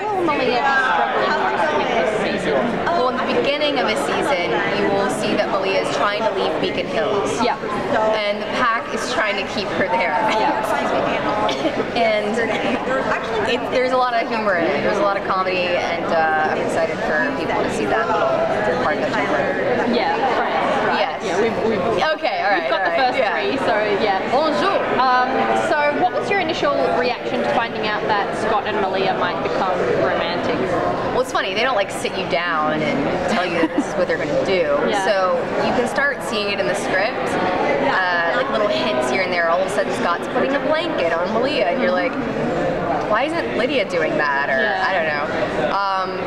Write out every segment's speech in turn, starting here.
will Malia be struggling with this season? Well, in the beginning of a season, you will see that Malia is trying to leave Beacon Hills. Yeah. And the pack is trying to keep her there. Yeah. And there's a lot of humor in it. There's a lot of comedy, and I'm excited for people to see that little part of the humor. Yeah, friends, right? Yes. Yeah, we've okay, all right. We've got the first three, so yeah. Bonjour. So what was your initial reaction to finding out that Scott and Malia might become romantic? Well, it's funny, they don't like sit you down and tell you that this is what they're going to do. Yeah. So you can start seeing it in the script, like little hints here and there. All of a sudden Scott's putting a blanket on Malia, and you're like, why isn't Lydia doing that? Or I don't know.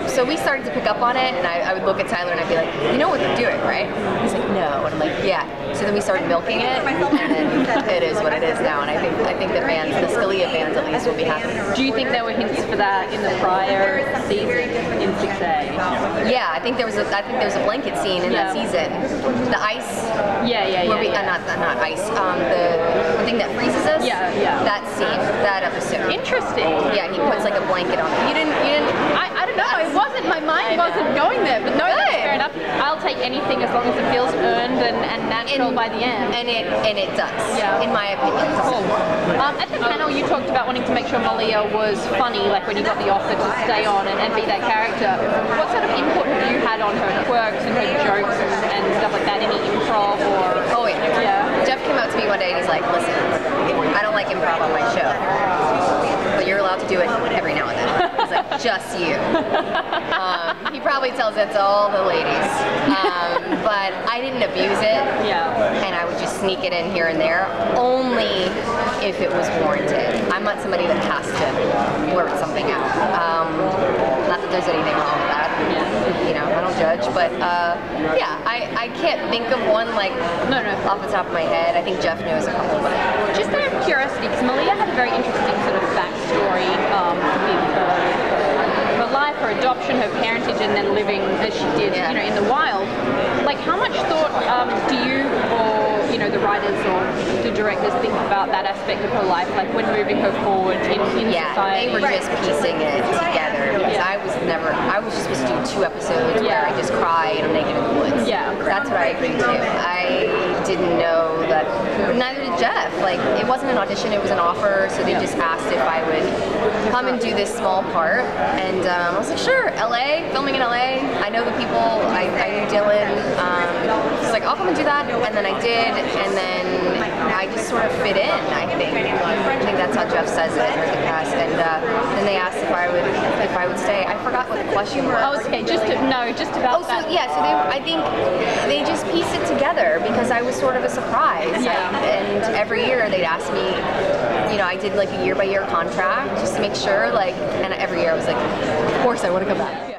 So we started to pick up on it, and I would look at Tyler and I'd be like, you know what they're doing, right? He's like, no. And I'm like, yeah. So then we started milking it, and then it is what it is now. And I think the fans, the Scalia fans at least, will be happy. Do you think there were hints for that in the prior season in 6A? Yeah, I think there was a blanket scene in that season. The ice. Yeah. Not ice. The thing that freezes us. Yeah. That scene, that episode. Interesting. Yeah, he puts like a blanket on it. You didn't. I don't know. It wasn't. My mind wasn't going there. But no, that's fair enough. I'll take anything as long as it feels earned and natural by the end. And it does. Yeah. In my opinion. Cool. At the panel, you talked about wanting to make sure Malia was funny, like when you got the offer to stay on and be that character. What sort of input have you had on her quirks and her jokes and stuff like that? Any improv or? Oh yeah. Jeff came out to me one day and he's like, listen, I don't like improv on my show, but you're allowed to do it every now and then. He's like, just you. He probably tells it to all the ladies, but I didn't abuse it. Yeah. And I would just sneak it in here and there, only if it was warranted. I'm not somebody that has to blurt something out. Not that there's anything wrong with that. Yeah. You know, I don't judge, but yeah, I can't think of one like off the top of my head. I think Jeff knows a couple, but just out of curiosity, because Malia had a very interesting sort of backstory with her life, her adoption, her parentage, and then living as she did, you know, in the wild. Like, how much thought do you or the writers or the directors think about that aspect of her life, like when moving her forward in society? They were just piecing it together because I was just supposed to do 2 episodes where I just cry and I'm naked in the woods. Yeah. That's what I agreed to. I didn't know that, neither did Jeff. Like, it wasn't an audition, it was an offer, so they just asked if I would come and do this small part, and I was like, sure, LA, filming in LA, I know the people, I knew Dylan, she's like, I'll come and do that, and then I did, and then I just sort of fit in, I think that's how Jeff says it, or the cast, and then they asked if I would stay. I forgot what the question was. Oh, okay, just about that. So I think they just pieced it together because I was sort of a surprise. Yeah. And every year they'd ask me, I did like a year-by-year contract just to make sure, and every year I was like, of course I want to come back.